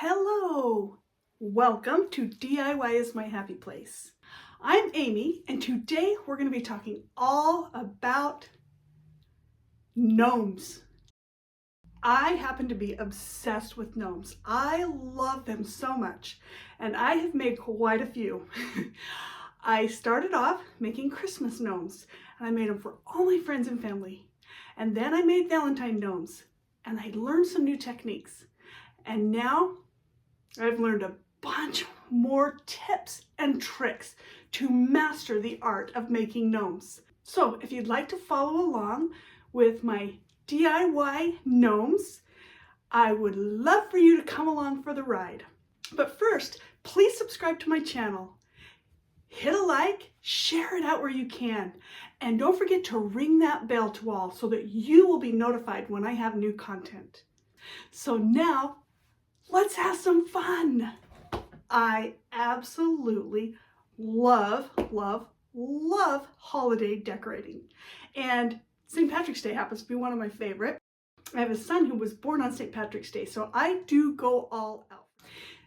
Hello! Welcome to DIY is my happy place. I'm Amy, and today we're going to be talking all about gnomes. I happen to be obsessed with gnomes. I love them so much, and I have made quite a few. I started off making Christmas gnomes, and I made them for all my friends and family. And then I made Valentine gnomes, and I learned some new techniques. And now I've learned a bunch more tips and tricks to master the art of making gnomes. So if you'd like to follow along with my DIY gnomes, I would love for you to come along for the ride. But first, please subscribe to my channel. Hit a like, share it out where you can, and don't forget to ring that bell to all so that you will be notified when I have new content. So now, let's have some fun. I absolutely love holiday decorating. And St. Patrick's Day happens to be one of my favorite. I have a son who was born on St. Patrick's Day, so I do go all out.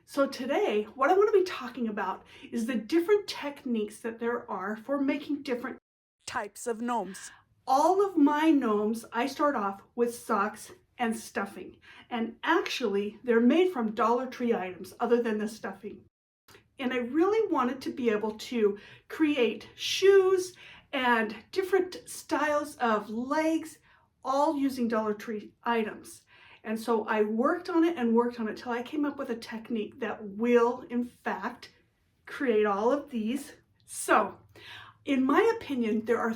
So today, what I want to be talking about is the different techniques that there are for making different types of gnomes. All of my gnomes, I start off with socks and stuffing. And actually, they're made from Dollar Tree items other than the stuffing. And I really wanted to be able to create shoes and different styles of legs, all using Dollar Tree items. And so I worked on it till I came up with a technique that will, in fact, create all of these. So, in my opinion, there are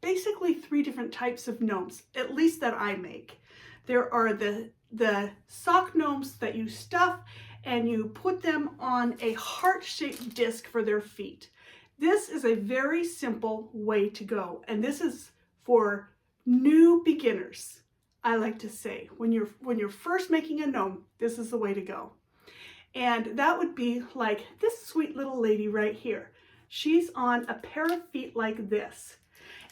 basically three different types of gnomes, at least that I make. There are the sock gnomes that you stuff and you put them on a heart-shaped disc for their feet. This is a very simple way to go, and this is for new beginners. I like to say, when you're first making a gnome, this is the way to go. And that would be like this sweet little lady right here. She's on a pair of feet like this.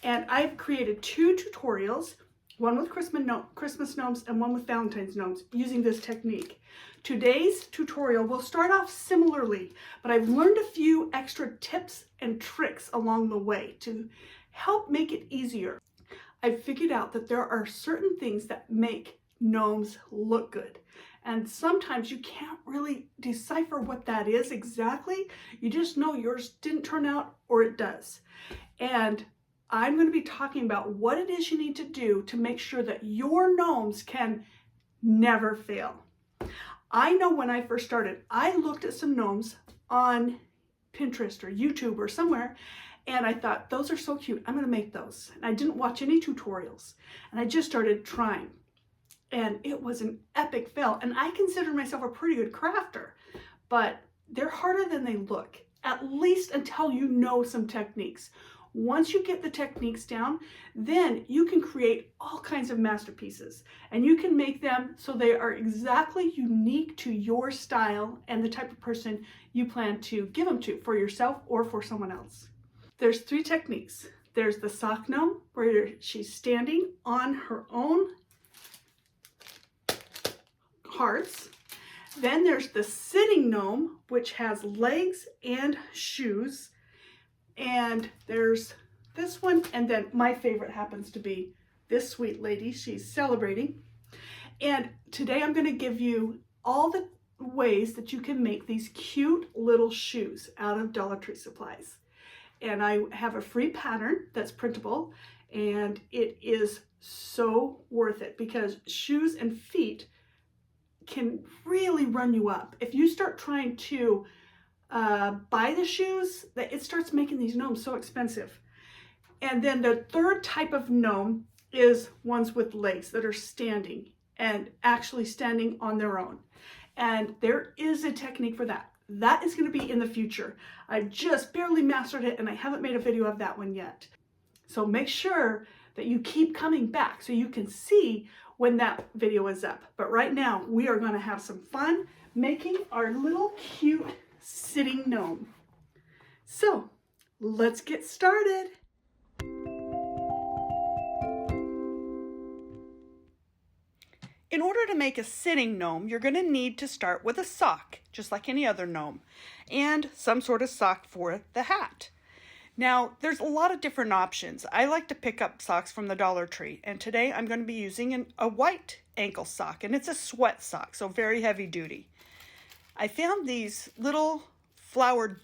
And I've created two tutorials, one with Christmas gnomes and one with Valentine's gnomes, using this technique. Today's tutorial will start off similarly, but I've learned a few extra tips and tricks along the way to help make it easier. I've figured out that there are certain things that make gnomes look good. And sometimes you can't really decipher what that is exactly. You just know yours didn't turn out or it does. And I'm going to be talking about what it is you need to do to make sure that your gnomes can never fail. I know when I first started, I looked at some gnomes on Pinterest or YouTube or somewhere, and I thought, those are so cute, I'm going to make those. And I didn't watch any tutorials, and I just started trying. And it was an epic fail, and I consider myself a pretty good crafter, but they're harder than they look, at least until you know some techniques. Once you get the techniques down, then you can create all kinds of masterpieces, and you can make them so they are exactly unique to your style and the type of person you plan to give them to, for yourself or for someone else. There's three techniques. There's the sock gnome, where she's standing on her own hearts. Then there's the sitting gnome, which has legs and shoes. And there's this one, and then my favorite happens to be this sweet lady. She's celebrating. And today I'm going to give you all the ways that you can make these cute little shoes out of Dollar Tree supplies. And I have a free pattern that's printable, and it is so worth it because shoes and feet can really run you up. If you start trying to buy the shoes, that it starts making these gnomes so expensive. And then the third type of gnome is ones with legs that are standing and actually standing on their own. And there is a technique for that. That is going to be in the future. I just barely mastered it, and I haven't made a video of that one yet. So make sure that you keep coming back so you can see when that video is up. But right now, we are going to have some fun making our little cute sitting gnome. So let's get started. In order to make a sitting gnome, you're going to need to start with a sock, just like any other gnome, and some sort of sock for the hat. Now, there's a lot of different options. I like to pick up socks from the Dollar Tree, and today I'm going to be using a white ankle sock, and it's a sweat sock, so very heavy duty. I found these little flower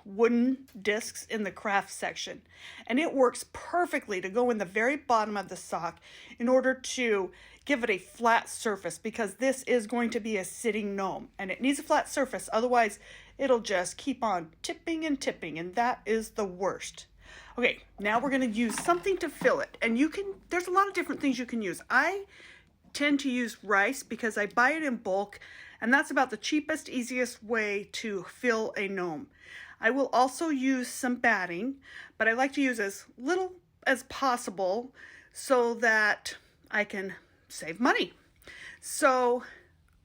wooden discs in the craft section, and it works perfectly to go in the very bottom of the sock in order to give it a flat surface, because this is going to be a sitting gnome and it needs a flat surface, otherwise it'll just keep on tipping and tipping, and that is the worst. Okay, now we're going to use something to fill it, and there's a lot of different things you can use. I tend to use rice because I buy it in bulk, and that's about the cheapest, easiest way to fill a gnome. I will also use some batting, but I like to use as little as possible so that I can save money. So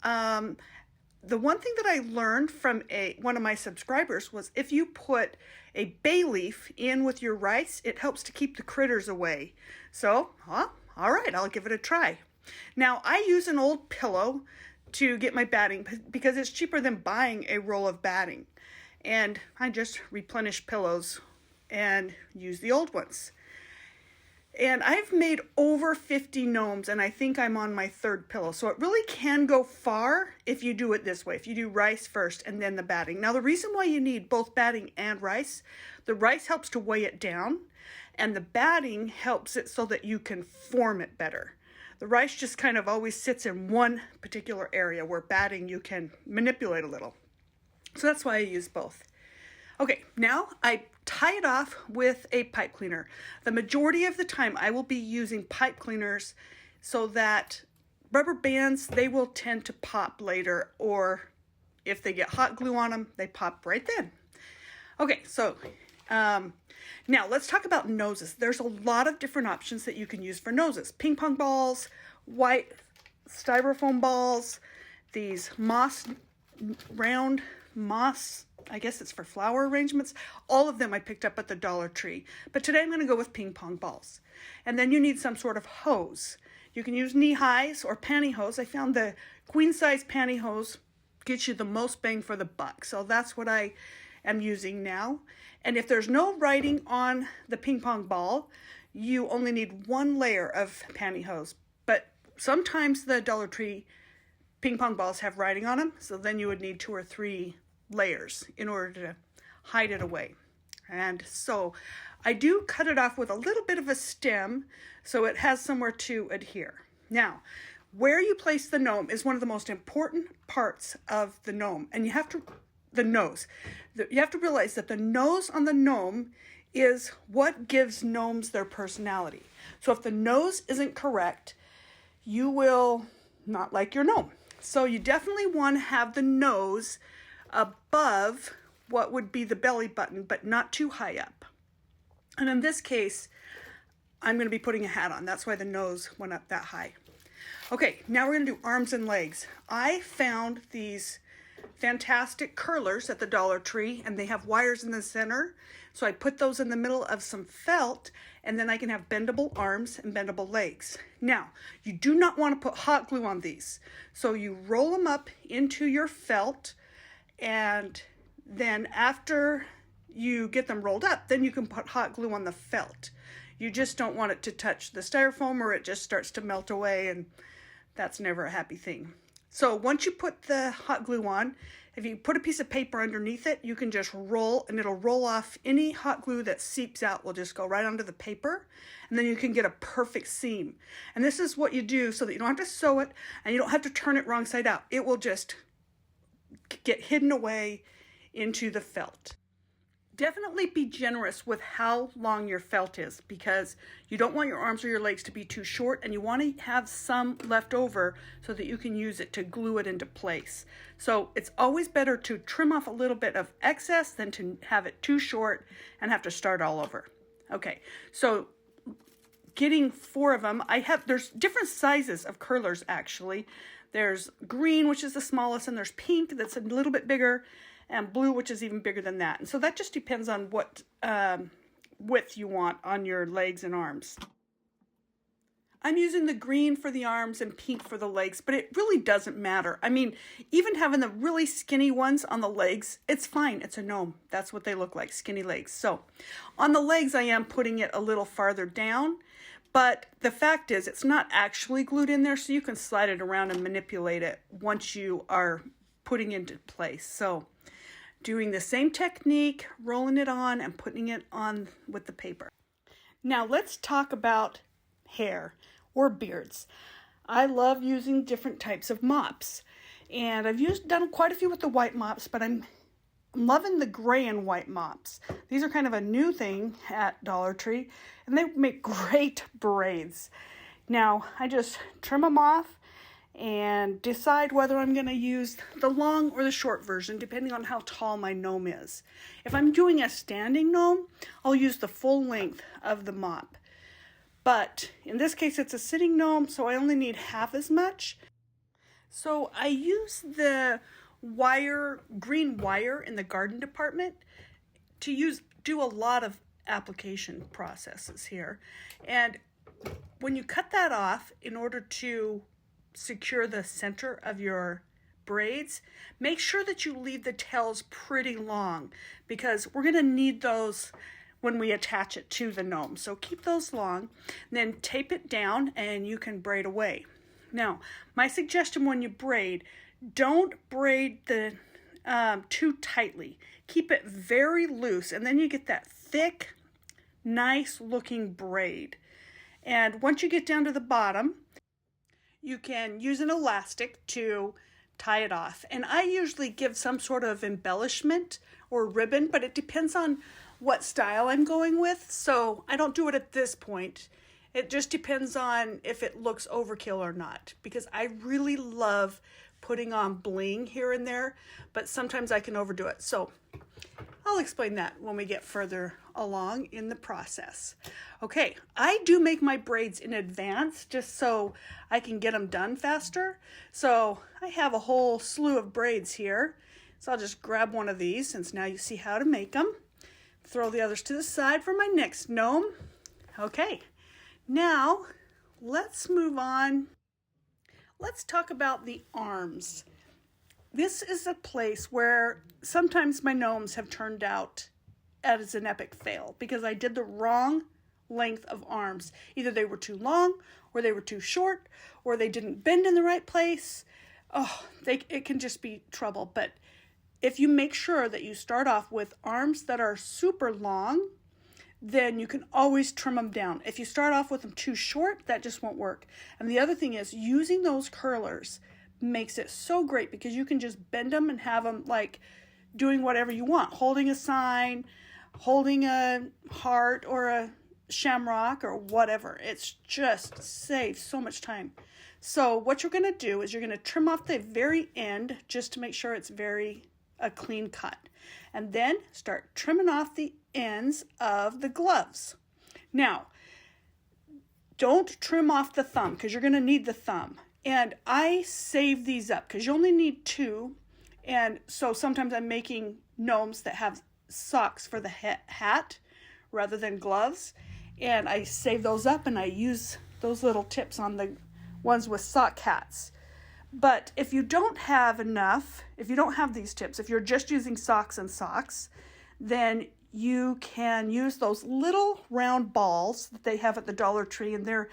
the one thing that I learned from one of my subscribers was if you put a bay leaf in with your rice, it helps to keep the critters away. So, all right, I'll give it a try. Now, I use an old pillow to get my batting because it's cheaper than buying a roll of batting. And I just replenish pillows and use the old ones. And I've made over 50 gnomes, and I think I'm on my third pillow. So it really can go far if you do it this way, if you do rice first and then the batting. Now, the reason why you need both batting and rice, the rice helps to weigh it down, and the batting helps it so that you can form it better. The rice just kind of always sits in one particular area, where batting you can manipulate a little. So that's why I use both. Okay, now I tie it off with a pipe cleaner. The majority of the time I will be using pipe cleaners so that rubber bands, they will tend to pop later, or if they get hot glue on them, they pop right then. Okay, so now let's talk about noses. There's a lot of different options that you can use for noses. Ping pong balls, white styrofoam balls, these round moss, I guess it's for flower arrangements. All of them I picked up at the Dollar Tree. But today I'm going to go with ping pong balls. And then you need some sort of hose. You can use knee highs or pantyhose. I found the queen size pantyhose gets you the most bang for the buck. So that's what I am using now. And if there's no writing on the ping pong ball, you only need one layer of pantyhose. But sometimes the Dollar Tree ping pong balls have writing on them, so then you would need 2 or 3 layers in order to hide it away. And so I do cut it off with a little bit of a stem so it has somewhere to adhere. Now, where you place the gnome is one of the most important parts of the gnome, and you have to realize that the nose on the gnome is what gives gnomes their personality. So if the nose isn't correct, you will not like your gnome. So you definitely want to have the nose above what would be the belly button, but not too high up. And in this case, I'm going to be putting a hat on. That's why the nose went up that high. Okay, now we're going to do arms and legs. I found these fantastic curlers at the Dollar Tree, and they have wires in the center. So I put those in the middle of some felt, and then I can have bendable arms and bendable legs. Now, you do not want to put hot glue on these. So you roll them up into your felt, and then after you get them rolled up, then you can put hot glue on the felt. You just don't want it to touch the styrofoam, or it just starts to melt away, and that's never a happy thing. So once you put the hot glue on, if you put a piece of paper underneath it, you can just roll, and it'll roll off. Any hot glue that seeps out will just go right onto the paper, and then you can get a perfect seam. And this is what you do so that you don't have to sew it, and you don't have to turn it wrong side out. It will just get hidden away into the felt. Definitely be generous with how long your felt is, because you don't want your arms or your legs to be too short, and you want to have some left over so that you can use it to glue it into place. So it's always better to trim off a little bit of excess than to have it too short and have to start all over. Okay, so getting 4 of them, there's different sizes of curlers actually. There's green, which is the smallest, and there's pink that's a little bit bigger, and blue, which is even bigger than that. And so that just depends on what width you want on your legs and arms. I'm using the green for the arms and pink for the legs, but it really doesn't matter. I mean, even having the really skinny ones on the legs, it's fine. It's a gnome. That's what they look like, skinny legs. So on the legs, I am putting it a little farther down, but the fact is it's not actually glued in there, so you can slide it around and manipulate it once you are putting it into place. So doing the same technique, rolling it on and putting it on with the paper. Now let's talk about hair or beards. I love using different types of mops, and I've done quite a few with the white mops, but I'm loving the gray and white mops. These are kind of a new thing at Dollar Tree, and they make great braids. Now I just trim them off and decide whether I'm going to use the long or the short version, depending on how tall my gnome is. If I'm doing a standing gnome, I'll use the full length of the mop. But in this case, it's a sitting gnome, so I only need half as much. So I use the green wire in the garden department to do a lot of application processes here. And when you cut that off, in order to secure the center of your braids, make sure that you leave the tails pretty long, because we're going to need those when we attach it to the gnome. So keep those long, then tape it down and you can braid away. Now, my suggestion when you braid, don't braid the too tightly. Keep it very loose, and then you get that thick, nice looking braid. And once you get down to the bottom, you can use an elastic to tie it off. And I usually give some sort of embellishment or ribbon, but it depends on what style I'm going with, so I don't do it at this point. It just depends on if it looks overkill or not, because I really love putting on bling here and there, but sometimes I can overdo it. So I'll explain that when we get further along in the process. Okay, I do make my braids in advance just so I can get them done faster. So I have a whole slew of braids here. So I'll just grab one of these, since now you see how to make them. Throw the others to the side for my next gnome. Okay, now let's move on. Let's talk about the arms. This is a place where sometimes my gnomes have turned out as an epic fail because I did the wrong length of arms. Either they were too long, or they were too short, or they didn't bend in the right place. Oh, it can just be trouble. But if you make sure that you start off with arms that are super long, then you can always trim them down. If you start off with them too short, that just won't work. And the other thing is, using those curlers makes it so great, because you can just bend them and have them like doing whatever you want, holding a sign, holding a heart or a shamrock or whatever. It's just saves so much time. So what you're going to do is you're going to trim off the very end just to make sure it's a clean cut, and then start trimming off the ends of the gloves. Now, don't trim off the thumb, because you're going to need the thumb. And I save these up because you only need two. And so sometimes I'm making gnomes that have socks for the hat rather than gloves. And I save those up and I use those little tips on the ones with sock hats. But if you don't have enough, if you don't have these tips, if you're just using socks and socks, then you can use those little round balls that they have at the Dollar Tree, and they're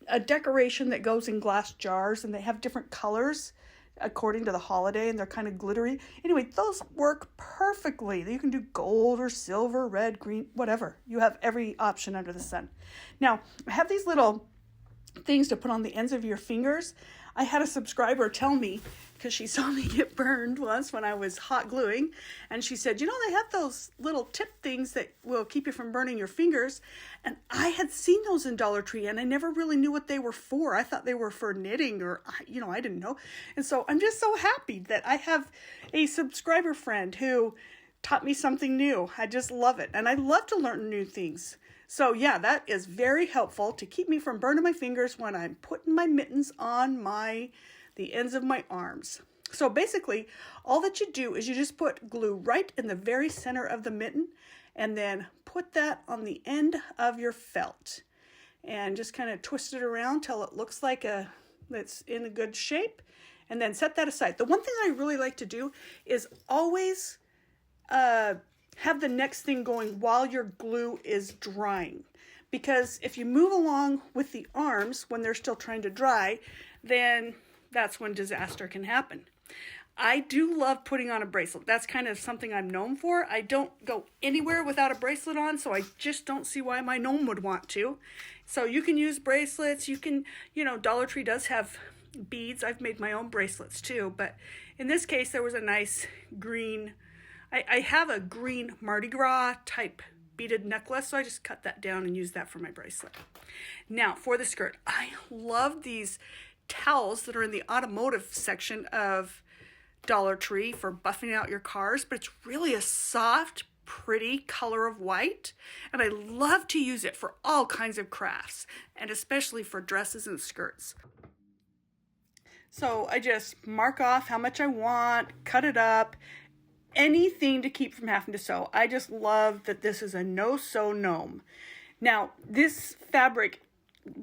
a decoration that goes in glass jars, and they have different colors according to the holiday, and they're kind of glittery. Anyway, those work perfectly. You can do gold or silver, red, green, whatever. You have every option under the sun. Now, I have these little things to put on the ends of your fingers. I had a subscriber tell me, because she saw me get burned once when I was hot gluing, and she said, you know, they have those little tip things that will keep you from burning your fingers. And I had seen those in Dollar Tree, and I never really knew what they were for. I thought they were for knitting, or, you know, I didn't know. And so I'm just so happy that I have a subscriber friend who taught me something new. I just love it. And I love to learn new things. So yeah, that is very helpful to keep me from burning my fingers when I'm putting my mittens on the ends of my arms. So basically, all that you do is you just put glue right in the very center of the mitten, and then put that on the end of your felt. and just kind of twist it around till it looks like it's in a good shape, and then set that aside. The one thing I really like to do is always have the next thing going while your glue is drying, because if you move along with the arms when they're still trying to dry, then that's when disaster can happen. I do love putting on a bracelet. That's kind of something I'm known for. I don't go anywhere without a bracelet on, so I just don't see why my gnome would want to. So you can use bracelets. You can, Dollar Tree does have beads. I've made my own bracelets too, but in this case, there was a nice green, I have a green Mardi Gras type beaded necklace, so I just cut that down and use that for my bracelet. Now, for the skirt, I love these towels that are in the automotive section of Dollar Tree for buffing out your cars, but it's really a soft, pretty color of white, and I love to use it for all kinds of crafts, and especially for dresses and skirts. So I just mark off how much I want, cut it up, anything to keep from having to sew. I just love that this is a no-sew gnome. Now, this fabric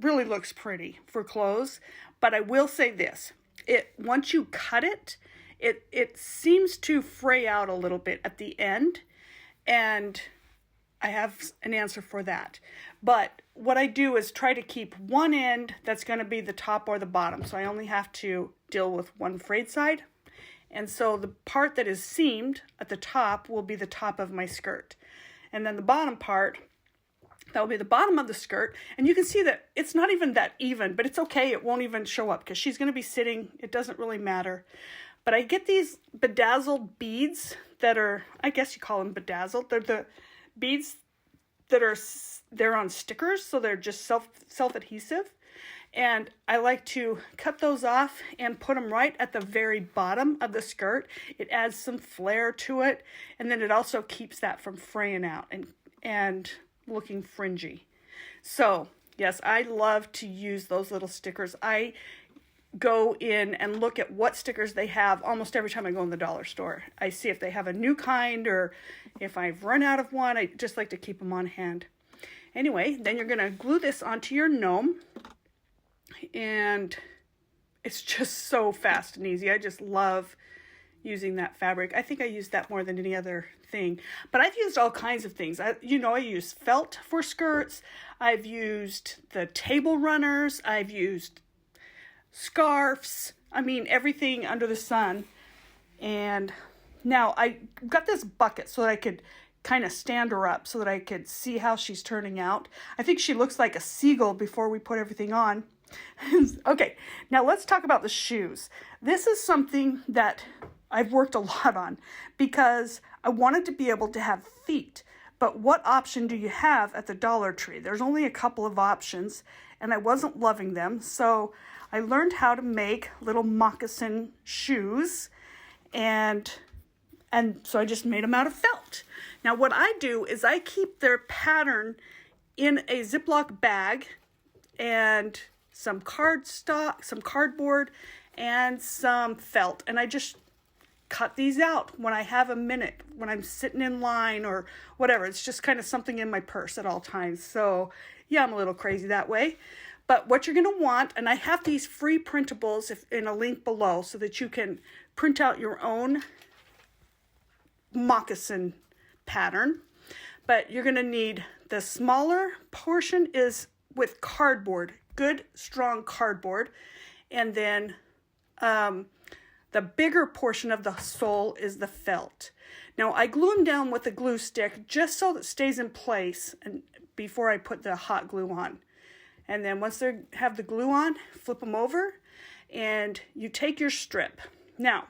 really looks pretty for clothes, but I will say this. Once you cut it, it seems to fray out a little bit at the end, and I have an answer for that. But what I do is try to keep one end that's going to be the top or the bottom, so I only have to deal with one frayed side. And so the part that is seamed at the top will be the top of my skirt. And then the bottom part, that will be the bottom of the skirt. And you can see that it's not even that even, but it's okay. It won't even show up because she's going to be sitting. It doesn't really matter. But I get these bedazzled beads that are, I guess you call them bedazzled. They're the beads that they're on stickers, so they're just self-adhesive. And I like to cut those off and put them right at the very bottom of the skirt. It adds some flair to it, and then it also keeps that from fraying out and looking fringy. So, yes, I love to use those little stickers. I go in and look at what stickers they have almost every time I go in the dollar store. I see if they have a new kind or if I've run out of one. I just like to keep them on hand. Anyway, then you're going to glue this onto your gnome. And it's just so fast and easy. I just love using that fabric. I think I use that more than any other thing. But I've used all kinds of things. I use felt for skirts. I've used the table runners. I've used scarves. I mean, everything under the sun. And now I got this bucket so that I could kind of stand her up so that I could see how she's turning out. I think she looks like a seagull before we put everything on. Okay, now let's talk about the shoes. This is something that I've worked a lot on because I wanted to be able to have feet. But what option do you have at the Dollar Tree? There's only a couple of options, and I wasn't loving them. So I learned how to make little moccasin shoes, and so I just made them out of felt. Now what I do is I keep their pattern in a Ziploc bag and some cardstock, some cardboard, and some felt. And I just cut these out when I have a minute, when I'm sitting in line or whatever. It's just kind of something in my purse at all times. So yeah, I'm a little crazy that way. But what you're going to want, and I have these free printables in a link below so that you can print out your own moccasin pattern. But you're going to need, the smaller portion is with cardboard, good strong cardboard, and then the bigger portion of the sole is the felt. Now I glue them down with a glue stick just so that it stays in place and before I put the hot glue on. And then once they have the glue on, flip them over and you take your strip. Now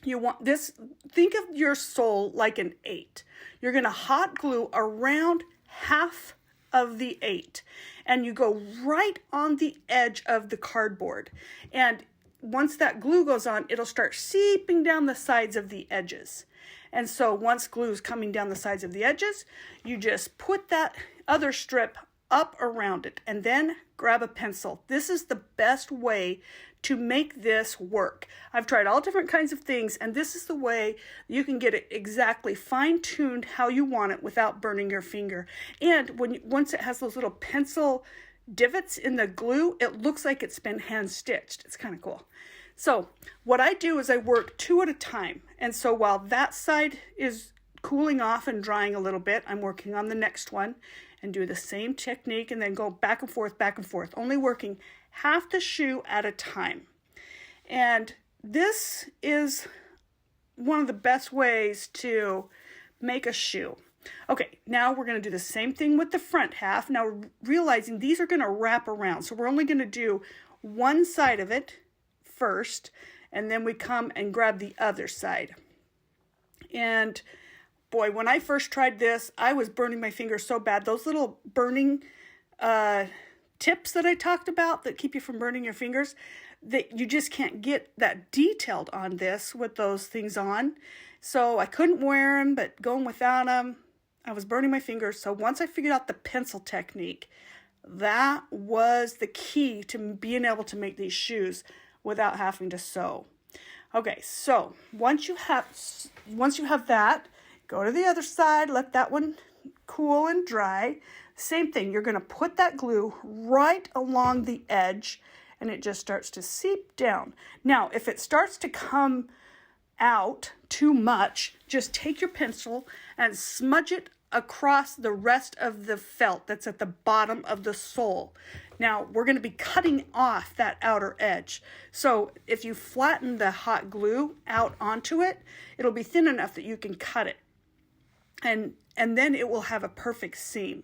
you want this, think of your sole like an 8. You're going to hot glue around half of the 8, and you go right on the edge of the cardboard. And once that glue goes on, it'll start seeping down the sides of the edges. And so once glue is coming down the sides of the edges, you just put that other strip up around it and then grab a pencil. This is the best way to make this work. I've tried all different kinds of things, and this is the way you can get it exactly fine-tuned how you want it without burning your finger. And once it has those little pencil divots in the glue, it looks like it's been hand stitched. It's kind of cool. So what I do is I work 2 at a time. And so while that side is cooling off and drying a little bit, I'm working on the next one and do the same technique and then go back and forth, only working half the shoe at a time. And this is one of the best ways to make a shoe. Okay, now we're going to do the same thing with the front half. Now realizing these are going to wrap around. So we're only going to do one side of it first, and then we come and grab the other side. And boy, when I first tried this, I was burning my fingers so bad. Those little burning tips that I talked about that keep you from burning your fingers, that you just can't get that detailed on this with those things on. So I couldn't wear them, but going without them, I was burning my fingers. So once I figured out the pencil technique, that was the key to being able to make these shoes without having to sew. Okay, so once you have that, go to the other side, let that one cool and dry. Same thing, you're going to put that glue right along the edge and it just starts to seep down. Now, if it starts to come out too much, just take your pencil and smudge it across the rest of the felt that's at the bottom of the sole. Now, we're going to be cutting off that outer edge. So if you flatten the hot glue out onto it, it'll be thin enough that you can cut it. And then it will have a perfect seam.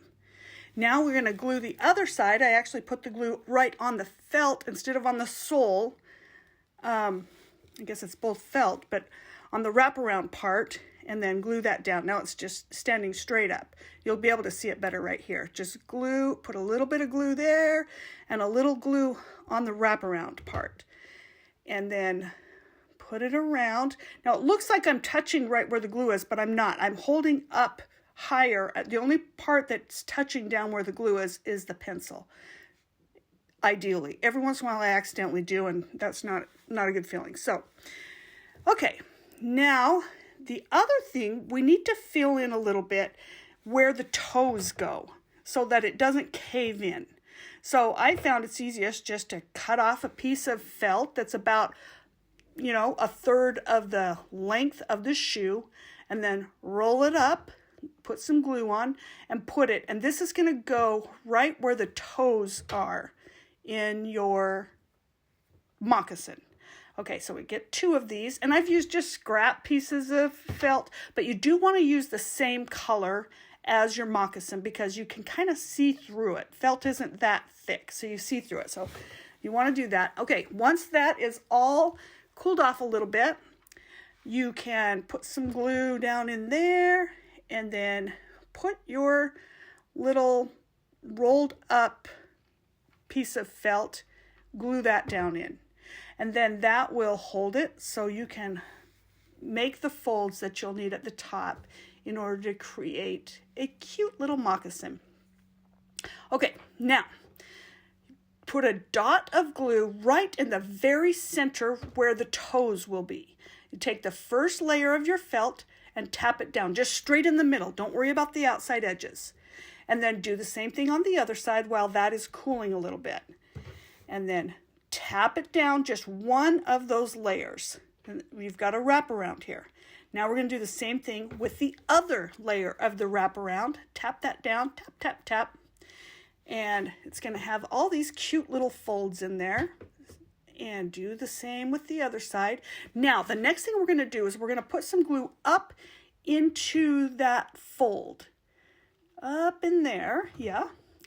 Now we're going to glue the other side. I actually put the glue right on the felt instead of on the sole. I guess it's both felt, but on the wraparound part, and then glue that down. Now it's just standing straight up. You'll be able to see it better right here. Just glue, put a little bit of glue there, and a little glue on the wraparound part. And then put it around. Now it looks like I'm touching right where the glue is, but I'm not. I'm holding up higher. The only part that's touching down where the glue is the pencil. Ideally. Every once in a while I accidentally do, and that's not a good feeling. So, okay. Now, the other thing, we need to fill in a little bit where the toes go so that it doesn't cave in. So I found it's easiest just to cut off a piece of felt that's about, a third of the length of the shoe, and then roll it up, put some glue on, and put it. And this is going to go right where the toes are in your moccasin. Okay, so we get 2 of these, and I've used just scrap pieces of felt, but you do want to use the same color as your moccasin because you can kind of see through it. Felt isn't that thick, so you see through it. So you want to do that. Okay, once that is all cooled off a little bit, you can put some glue down in there and then put your little rolled up piece of felt, glue that down in. And then that will hold it so you can make the folds that you'll need at the top in order to create a cute little moccasin. Okay, now put a dot of glue right in the very center where the toes will be. You take the first layer of your felt and tap it down just straight in the middle. Don't worry about the outside edges. And then do the same thing on the other side while that is cooling a little bit. And then tap it down just one of those layers. And we've got a wraparound here. Now we're going to do the same thing with the other layer of the wraparound. Tap that down, tap, tap, tap. And it's going to have all these cute little folds in there. And do the same with the other side. Now, the next thing we're going to do is we're going to put some glue up into that fold. Up in there, yeah.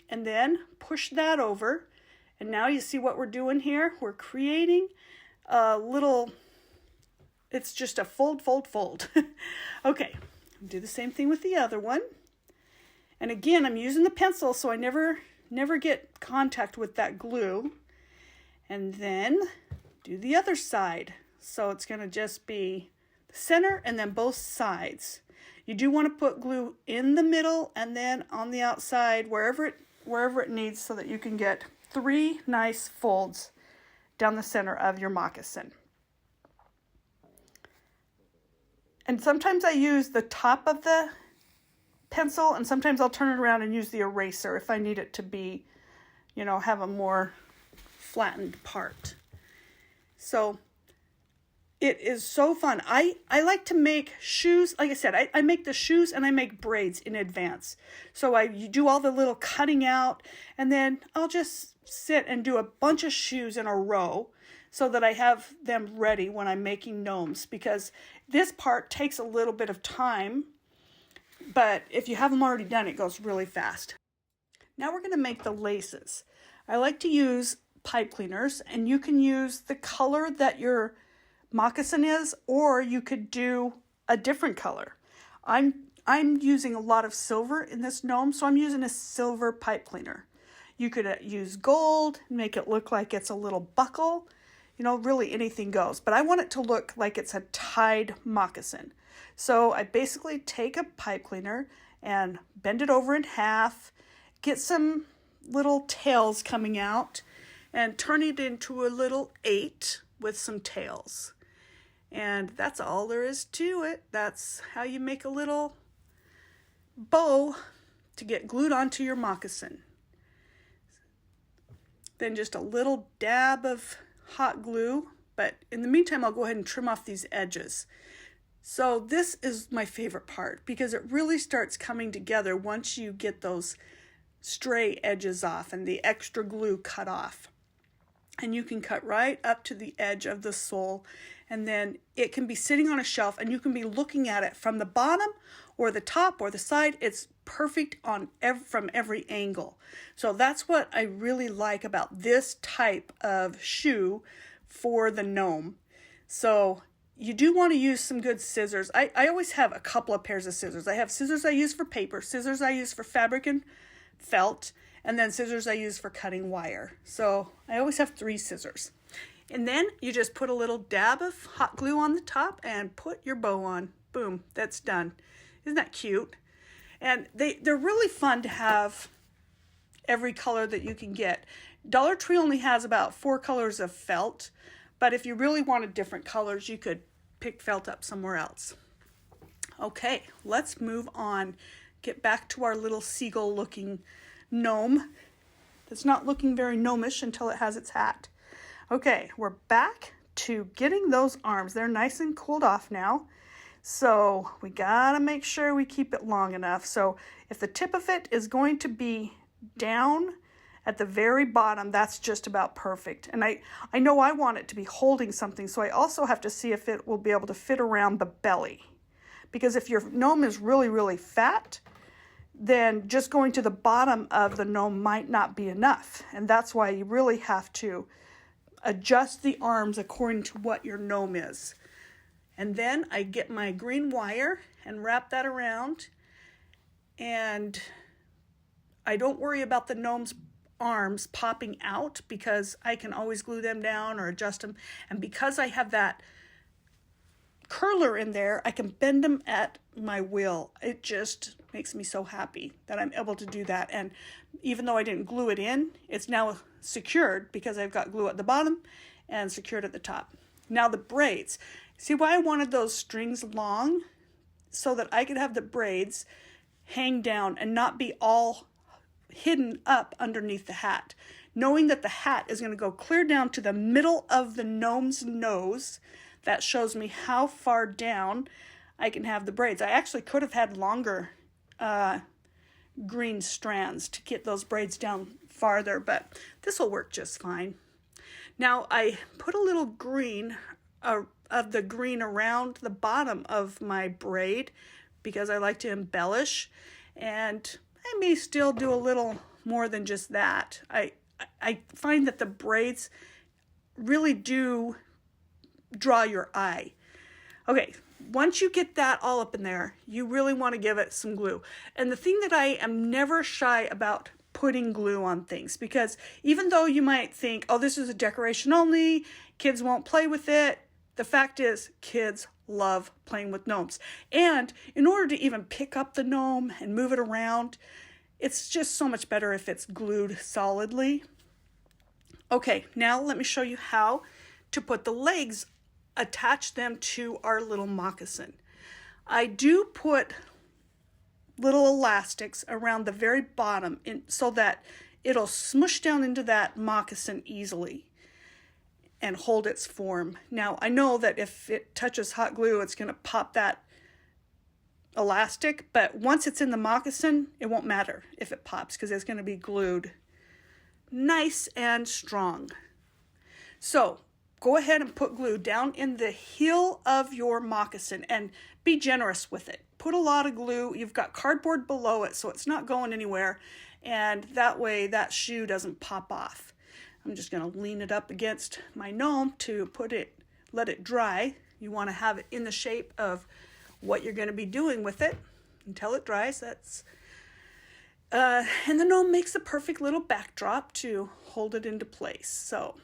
And then push that over. And now you see what we're doing here? We're creating a little, it's just a fold, fold, fold. Okay, do the same thing with the other one. And again, I'm using the pencil so I never get contact with that glue. And then do the other side. So it's going to just be the center and then both sides. You do want to put glue in the middle and then on the outside, wherever it needs, so that you can get 3 nice folds down the center of your moccasin. And sometimes I use the top of the pencil, and sometimes I'll turn it around and use the eraser if I need it to be you know, have a more flattened part. So it is so fun. I like to make shoes. Like I said, I make the shoes and I make braids in advance. So you do all the little cutting out, and then I'll just sit and do a bunch of shoes in a row so that I have them ready when I'm making gnomes, because this part takes a little bit of time, but if you have them already done, it goes really fast. Now we're going to make the laces. I like to use pipe cleaners, and you can use the color that your moccasin is, or you could do a different color. I'm using a lot of silver in this gnome, so I'm using a silver pipe cleaner. You could use gold, make it look like it's a little buckle. You know, really anything goes. But I want it to look like it's a tied moccasin. So I basically take a pipe cleaner and bend it over in half, get some little tails coming out, and turn it into a little 8 with some tails. And that's all there is to it. That's how you make a little bow to get glued onto your moccasin. Then just a little dab of hot glue, but in the meantime I'll go ahead and trim off these edges. So this is my favorite part, because it really starts coming together once you get those stray edges off and the extra glue cut off. And you can cut right up to the edge of the sole, and then it can be sitting on a shelf and you can be looking at it from the bottom or the top or the side. It's perfect from every angle. So that's what I really like about this type of shoe for the gnome. So you do want to use some good scissors. I always have a couple of pairs of scissors. I have scissors I use for paper, scissors I use for fabric and felt, and then scissors I use for cutting wire. So I always have 3 scissors. And then you just put a little dab of hot glue on the top and put your bow on. Boom, that's done. Isn't that cute? And they're really fun to have every color that you can get. Dollar Tree only has about 4 colors of felt, but if you really wanted different colors, you could pick felt up somewhere else. Okay, let's move on. Get back to our little seagull looking gnome. It's not looking very gnomish until it has its hat. Okay, we're back to getting those arms. They're nice and cooled off now. So we gotta make sure we keep it long enough. So if the tip of it is going to be down at the very bottom, that's just about perfect. And I know I want it to be holding something, so I also have to see if it will be able to fit around the belly. Because if your gnome is really, really fat, then just going to the bottom of the gnome might not be enough. And that's why you really have to adjust the arms according to what your gnome is. And then I get my green wire and wrap that around. And I don't worry about the gnome's arms popping out, because I can always glue them down or adjust them. And because I have that curler in there, I can bend them at my will. It just makes me so happy that I'm able to do that. And even though I didn't glue it in, it's now secured because I've got glue at the bottom and secured at the top. Now the braids. See why I wanted those strings long? So that I could have the braids hang down and not be all hidden up underneath the hat. Knowing that the hat is going to go clear down to the middle of the gnome's nose, that shows me how far down I can have the braids. I actually could have had longer green strands to get those braids down farther, but this will work just fine. Now I put a little green of the green around the bottom of my braid because I like to embellish, and I may still do a little more than just that. I find that the braids really do draw your eye. Okay, once you get that all up in there, you really want to give it some glue. And the thing that I am never shy about putting glue on things, because even though you might think, oh, this is a decoration only, kids won't play with it, the fact is kids love playing with gnomes. And in order to even pick up the gnome and move it around, it's just so much better if it's glued solidly. Okay, now let me show you how to put the legs, attach them to our little moccasin. I do put little elastics around the very bottom so that it'll smush down into that moccasin easily and hold its form. Now, I know that if it touches hot glue, it's going to pop that elastic, but once it's in the moccasin, it won't matter if it pops because it's going to be glued nice and strong. So go ahead and put glue down in the heel of your moccasin and be generous with it. Put a lot of glue. You've got cardboard below it, so it's not going anywhere, and that way that shoe doesn't pop off. I'm just going to lean it up against my gnome to let it dry. You want to have it in the shape of what you're going to be doing with it until it dries. And the gnome makes the perfect little backdrop to hold it into place. So,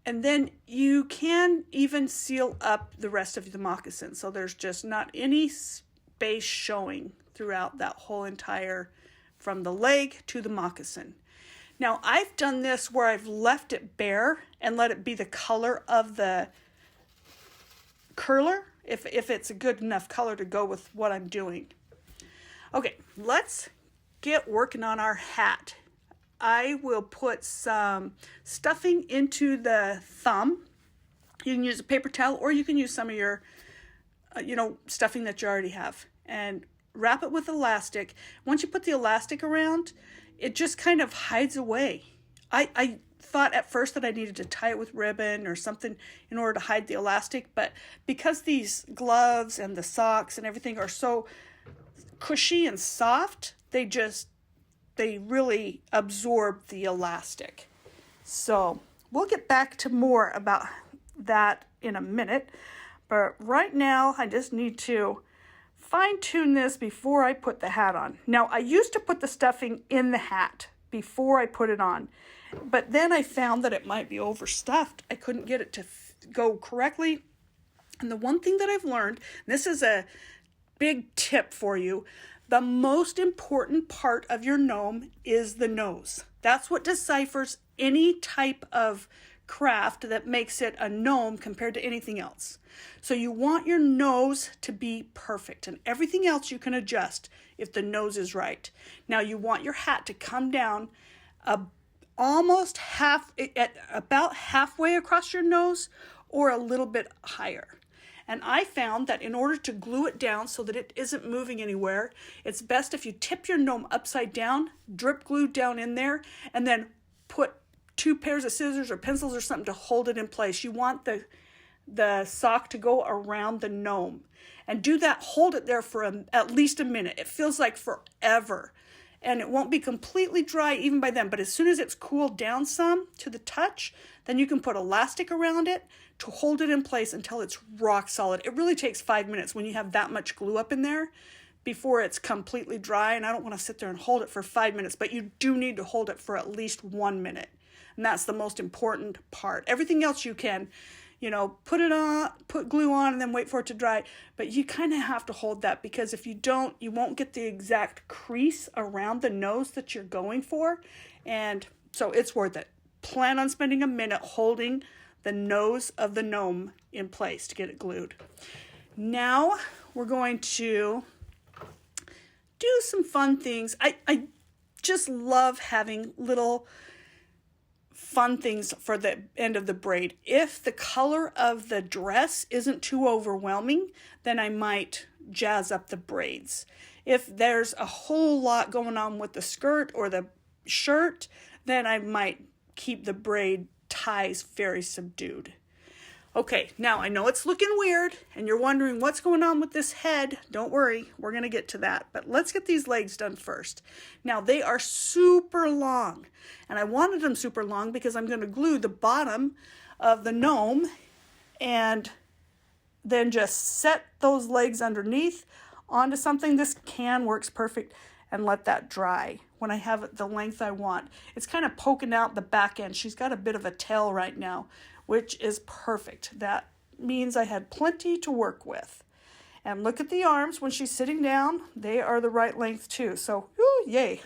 and then you can even seal up the rest of the moccasin, so there's just not any space showing throughout that whole entire, from the leg to the moccasin. Now, I've done this where I've left it bare and let it be the color of the curler, if it's a good enough color to go with what I'm doing. Okay, let's get working on our hat. I will put some stuffing into the thumb. You can use a paper towel, or you can use some of your, stuffing that you already have, and wrap it with elastic. Once you put the elastic around, it just kind of hides away. I thought at first that I needed to tie it with ribbon or something in order to hide the elastic, but because these gloves and the socks and everything are so cushy and soft, they really absorb the elastic. So we'll get back to more about that in a minute, but right now I just need to fine-tune this before I put the hat on. Now, I used to put the stuffing in the hat before I put it on, but then I found that it might be overstuffed. I couldn't get it to go correctly. And the one thing that I've learned, and this is a big tip for you, the most important part of your gnome is the nose. That's what deciphers any type of craft that makes it a gnome compared to anything else. So you want your nose to be perfect, and everything else you can adjust if the nose is right. Now you want your hat to come down about halfway across your nose or a little bit higher. And I found that in order to glue it down so that it isn't moving anywhere, it's best if you tip your gnome upside down, drip glue down in there, and then put 2 pairs of scissors or pencils or something to hold it in place. You want the sock to go around the gnome. And do that, hold it there for at least a minute. It feels like forever. And it won't be completely dry even by then, but as soon as it's cooled down some to the touch, then you can put elastic around it to hold it in place until it's rock solid. It really takes 5 minutes when you have that much glue up in there before it's completely dry, and I don't want to sit there and hold it for 5 minutes, but you do need to hold it for at least 1 minute, and that's the most important part. Everything else you can, put it on, put glue on, and then wait for it to dry, but you kind of have to hold that, because if you don't, you won't get the exact crease around the nose that you're going for, and so it's worth it. Plan on spending a minute holding the nose of the gnome in place to get it glued. Now we're going to do some fun things. I just love having little fun things for the end of the braid. If the color of the dress isn't too overwhelming, then I might jazz up the braids. If there's a whole lot going on with the skirt or the shirt, then I might keep the braid ties very subdued. Okay, now I know it's looking weird and you're wondering what's going on with this head. Don't worry, we're going to get to that. But let's get these legs done first. Now they are super long, and I wanted them super long because I'm going to glue the bottom of the gnome and then just set those legs underneath onto something. This can works perfect, and let that dry when I have it the length I want. It's kind of poking out the back end. She's got a bit of a tail right now, which is perfect. That means I had plenty to work with. And look at the arms when she's sitting down. They are the right length too. So, yay.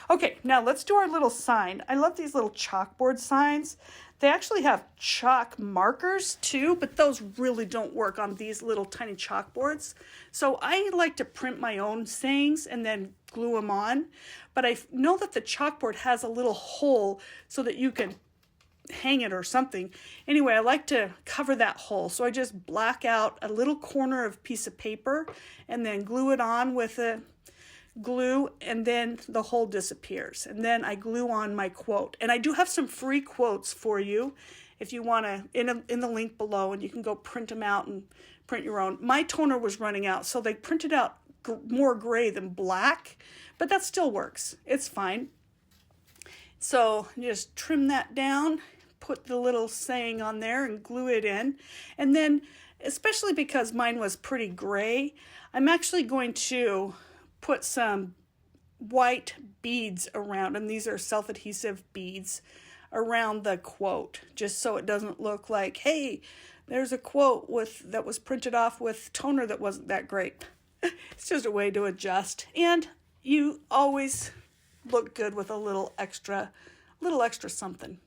Okay, now let's do our little sign. I love these little chalkboard signs. They actually have chalk markers too, but those really don't work on these little tiny chalkboards. So I like to print my own sayings and then glue them on. But I know that the chalkboard has a little hole so that you can hang it or something. Anyway, I like to cover that hole. So I just black out a little corner of piece of paper and then glue it on with a glue, and then the hole disappears. And then I glue on my quote. And I do have some free quotes for you if you want to, in the link below, and you can go print them out and print your own. My toner was running out, so they printed out more gray than black, but that still works. It's fine. So just trim that down, put the little saying on there and glue it in. And then, especially because mine was pretty gray, I'm actually going to put some white beads around, and these are self-adhesive beads around the quote, just so it doesn't look like, hey, there's a quote that was printed off with toner that wasn't that great. It's just a way to adjust, and you always look good with a little extra something.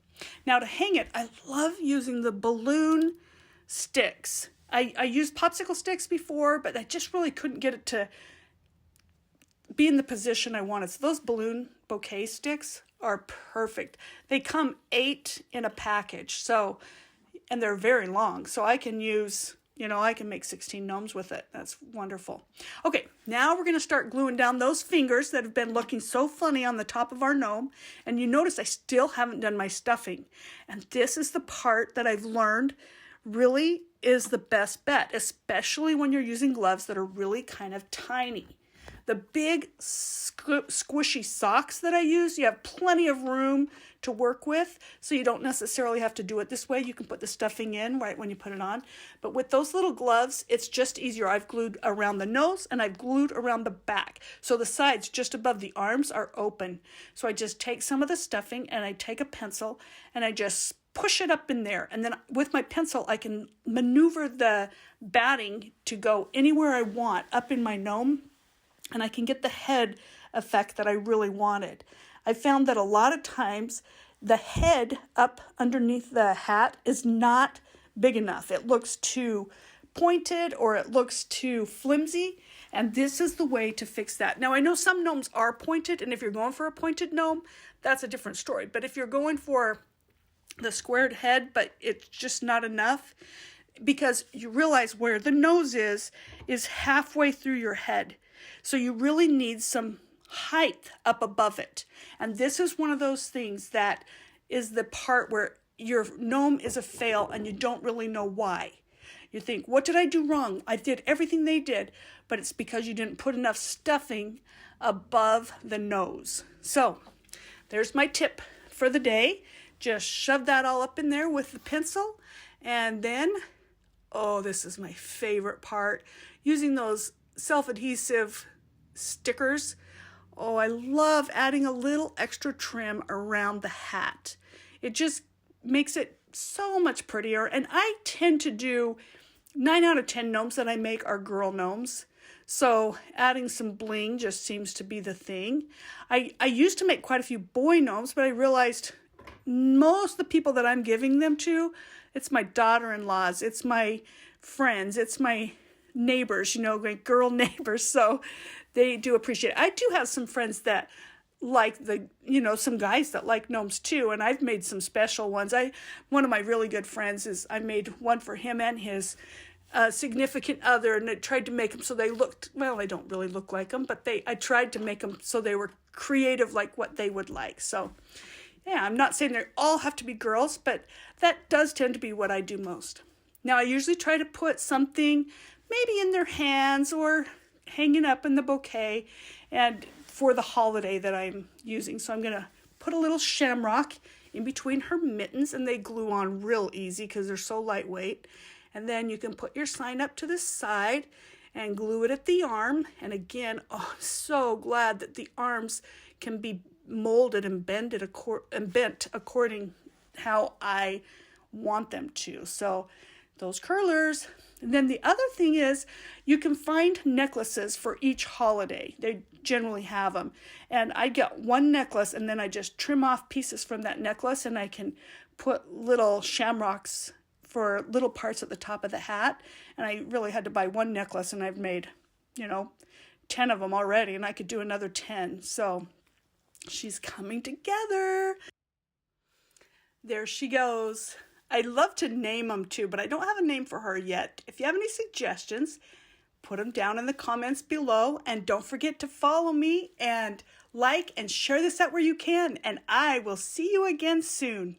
Now to hang it, I love using the balloon sticks. I used popsicle sticks before, but I just really couldn't get it to be in the position I wanted. So those balloon bouquet sticks are perfect. They come 8 in a package, so, and they're very long, so I can use, I can make 16 gnomes with it. That's wonderful. Okay, now we're going to start gluing down those fingers that have been looking so funny on the top of our gnome. And you notice I still haven't done my stuffing. And this is the part that I've learned really is the best bet, especially when you're using gloves that are really kind of tiny. The big squishy socks that I use, you have plenty of room to work with, so you don't necessarily have to do it this way. You can put the stuffing in right when you put it on. But with those little gloves, it's just easier. I've glued around the nose and I've glued around the back. So the sides just above the arms are open. So I just take some of the stuffing and I take a pencil and I just push it up in there. And then with my pencil, I can maneuver the batting to go anywhere I want up in my gnome. And I can get the head effect that I really wanted. I found that a lot of times the head up underneath the hat is not big enough. It looks too pointed or it looks too flimsy. And this is the way to fix that. Now, I know some gnomes are pointed, and if you're going for a pointed gnome, that's a different story. But if you're going for the squared head, but it's just not enough, because you realize where the nose is halfway through your head. So you really need some height up above it. And this is one of those things that is the part where your gnome is a fail and you don't really know why. You think, what did I do wrong? I did everything they did, but it's because you didn't put enough stuffing above the nose. So there's my tip for the day. Just shove that all up in there with the pencil. And then, oh, this is my favorite part, using those self-adhesive stickers. Oh, I love adding a little extra trim around the hat. It just makes it so much prettier. And I tend to do 9 out of 10 gnomes that I make are girl gnomes. So adding some bling just seems to be the thing. I used to make quite a few boy gnomes, but I realized most of the people that I'm giving them to, it's my daughter-in-laws, it's my friends, it's my neighbors, like girl neighbors, so they do appreciate it. I do have some friends that like some guys that like gnomes too, and I've made some special ones. One of my really good friends I made one for him and his significant other, and I tried to make them so they looked, well, they don't really look like them, but I tried to make them so they were creative like what they would like. So yeah, I'm not saying they all have to be girls, but that does tend to be what I do most. Now I usually try to put something maybe in their hands or hanging up in the bouquet and for the holiday that I'm using. So I'm going to put a little shamrock in between her mittens, and they glue on real easy because they're so lightweight. And then you can put your sign up to the side and glue it at the arm. And again, oh, I'm so glad that the arms can be molded and bent according how I want them to. So those curlers. And then the other thing is you can find necklaces for each holiday. They generally have them. And I get one necklace and then I just trim off pieces from that necklace, and I can put little shamrocks for little parts at the top of the hat. And I really had to buy one necklace, and I've made, 10 of them already, and I could do another 10. So she's coming together. There she goes. I'd love to name them too, but I don't have a name for her yet. If you have any suggestions, put them down in the comments below, and don't forget to follow me and like and share this out where you can, and I will see you again soon.